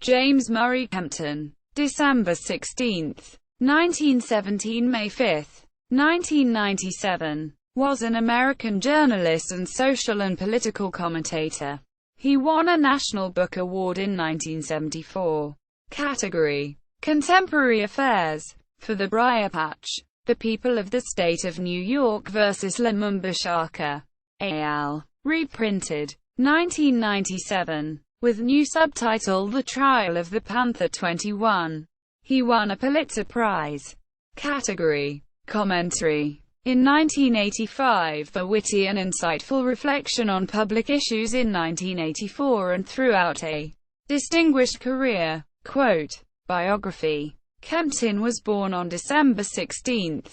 James Murray Kempton, December 16, 1917 – May 5, 1997, was an American journalist and social and political commentator. He won a National Book Award in 1974. Category: Contemporary Affairs, for the Briar Patch, The People of the State of New York vs. Lumumba Shakur, al. Reprinted, 1997, with new subtitle The Trial of the Panther 21. He won a Pulitzer Prize. Category: Commentary, in 1985 for witty and insightful reflection on public issues in 1984 and throughout a distinguished career. Quote, biography. Kempton was born on December 16,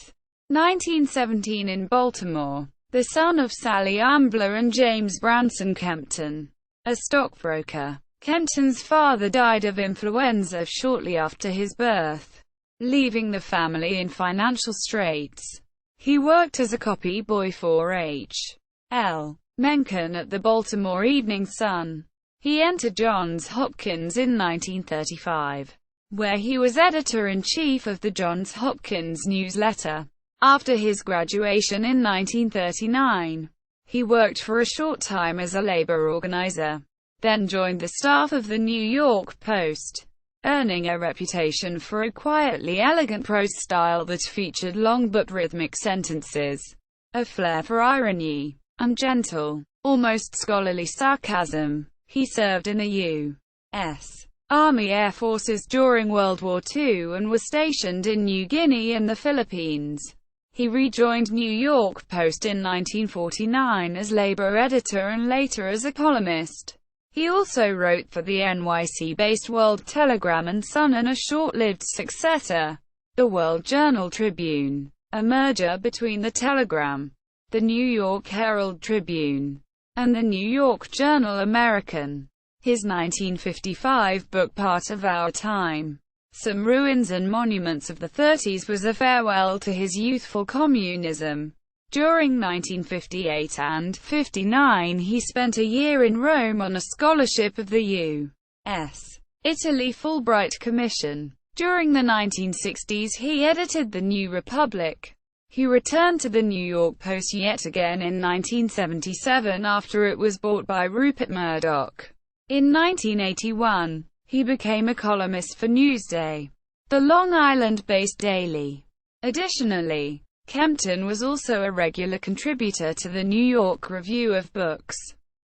1917 in Baltimore, the son of Sally Ambler and James Branson Kempton, a stockbroker. Kempton's father died of influenza shortly after his birth, leaving the family in financial straits. He worked as a copy boy for H. L. Mencken at the Baltimore Evening Sun. He entered Johns Hopkins in 1935, where he was editor-in-chief of the Johns Hopkins newsletter. After his graduation in 1939, he worked for a short time as a labor organizer, then joined the staff of the New York Post, earning a reputation for a quietly elegant prose style that featured long but rhythmic sentences, a flair for irony, and gentle, almost scholarly sarcasm. He served in the U.S. Army Air Forces during World War II and was stationed in New Guinea and the Philippines. He rejoined New York Post in 1949 as labor editor and later as a columnist. He also wrote for the NYC-based World Telegram and Sun and a short-lived successor, the World Journal Tribune, a merger between the Telegram, the New York Herald Tribune, and the New York Journal American. His 1955 book Part of Our Time, Some Ruins and Monuments of the 30s was a farewell to his youthful communism. During 1958 and 59 he spent a year in Rome on a scholarship of the U.S. Italy Fulbright Commission. During the 1960s he edited The New Republic. He returned to the New York Post yet again in 1977 after it was bought by Rupert Murdoch. In 1981, he became a columnist for Newsday, the Long Island-based daily. Additionally, Kempton was also a regular contributor to the New York Review of Books,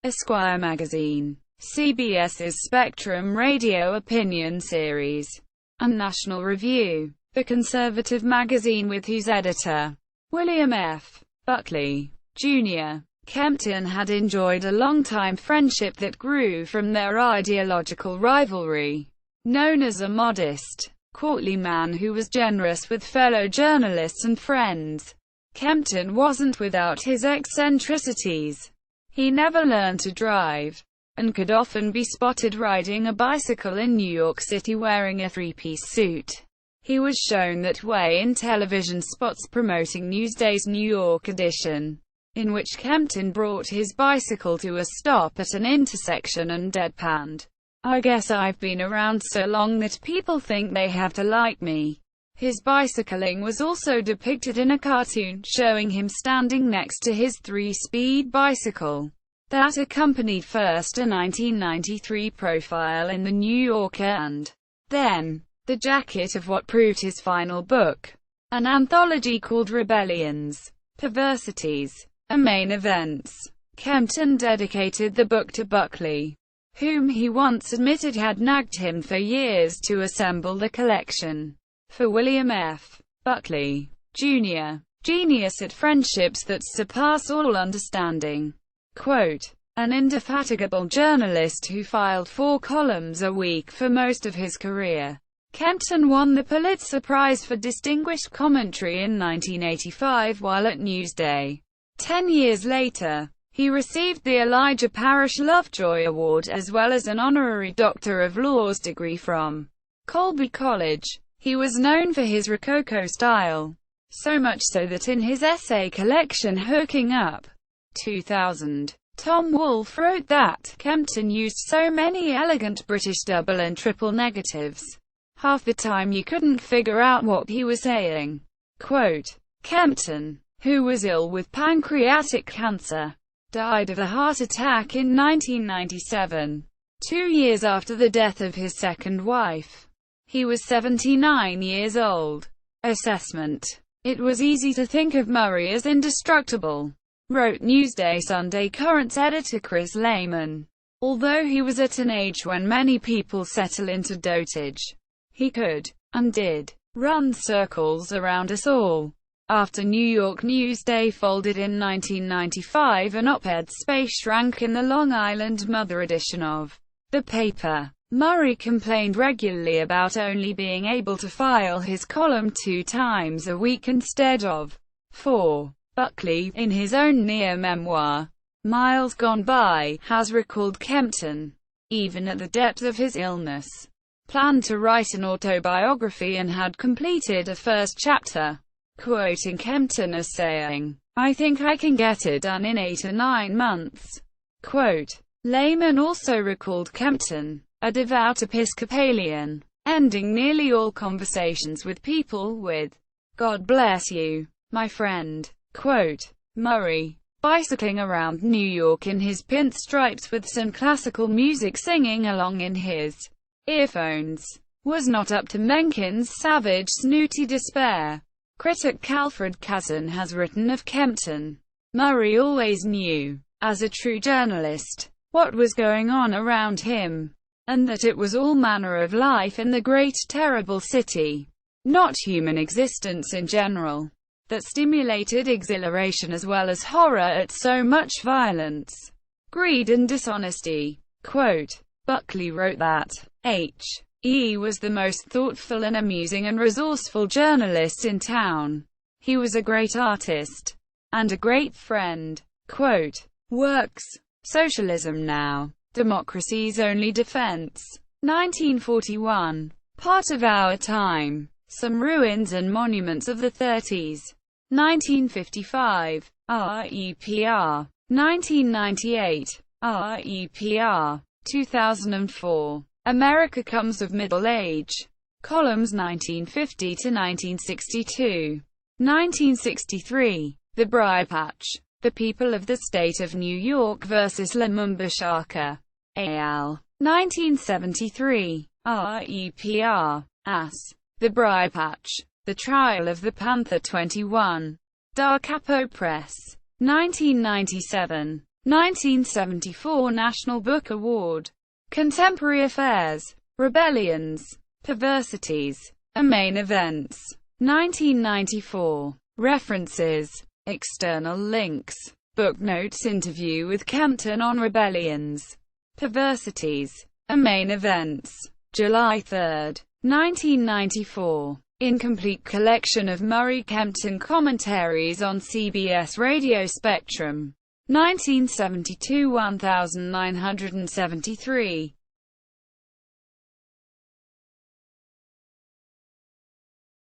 Esquire magazine, CBS's Spectrum Radio Opinion Series, and National Review, the conservative magazine with whose editor, William F. Buckley, Jr., Kempton had enjoyed a long-time friendship that grew from their ideological rivalry. Known as a modest, courtly man who was generous with fellow journalists and friends, Kempton wasn't without his eccentricities. He never learned to drive, and could often be spotted riding a bicycle in New York City wearing a three-piece suit. He was shown that way in television spots promoting Newsday's New York edition, in which Kempton brought his bicycle to a stop at an intersection and deadpanned, "I guess I've been around so long that people think they have to like me." His bicycling was also depicted in a cartoon, showing him standing next to his three-speed bicycle, that accompanied first a 1993 profile in The New Yorker and then the jacket of what proved his final book, an anthology called Rebellions, Perversities, and Main Events. Kempton dedicated the book to Buckley, whom he once admitted had nagged him for years to assemble the collection. For William F. Buckley, Jr., genius at friendships that surpass all understanding. Quote, an indefatigable journalist who filed 4 columns a week for most of his career, Kempton won the Pulitzer Prize for Distinguished Commentary in 1985 while at Newsday. 10 years later, he received the Elijah Parrish Lovejoy Award as well as an honorary Doctor of Laws degree from Colby College. He was known for his Rococo style, so much so that in his essay collection Hooking Up, 2000, Tom Wolfe wrote that Kempton used so many elegant British double and triple negatives. Half the time you couldn't figure out what he was saying. Quote, Kempton, who was ill with pancreatic cancer, died of a heart attack in 1997, 2 years after the death of his second wife. He was 79 years old. Assessment. It was easy to think of Murray as indestructible, wrote Newsday Sunday Currents editor Chris Lehman. Although he was at an age when many people settle into dotage, he could, and did, run circles around us all. After New York Newsday folded in 1995, an op-ed space shrank in the Long Island Mother edition of the paper. Murray complained regularly about only being able to file his column 2 times a week instead of 4. Buckley, in his own near-memoir, Miles Gone By, has recalled Kempton, even at the depth of his illness, planned to write an autobiography and had completed a first chapter, quoting Kempton as saying, "I think I can get it done in 8 or 9 months." Quote. Lehman also recalled Kempton, a devout Episcopalian, ending nearly all conversations with people with, "God bless you, my friend." Quote, Murray, bicycling around New York in his pinstripes with some classical music singing along in his earphones, was not up to Mencken's savage, snooty despair. Critic Alfred Kazan has written of Kempton, Murray always knew, as a true journalist, what was going on around him, and that it was all manner of life in the great terrible city, not human existence in general, that stimulated exhilaration as well as horror at so much violence, greed and dishonesty. Quote, Buckley wrote that H.E. was the most thoughtful and amusing and resourceful journalist in town. He was a great artist, and a great friend. Quote, Works, Socialism Now, Democracy's Only Defense, 1941, Part of Our Time, Some Ruins and Monuments of the 30s, 1955, REPR, 1998, REPR, 2004, America Comes of Middle Age, Columns 1950 to 1962, 1963, The Briar Patch, The People of the State of New York vs. Lumumba Shakur, al. 1973, REPR, AS, The Briar Patch, The Trial of the Panther 21, Da Capo Press, 1997, 1974 National Book Award, Contemporary Affairs, Rebellions, Perversities, and Main Events, 1994, References, External links, Booknotes Interview with Kempton on Rebellions, Perversities, and Main Events, July 3, 1994. Incomplete collection of Murray Kempton commentaries on CBS Radio Spectrum, 1972 1973.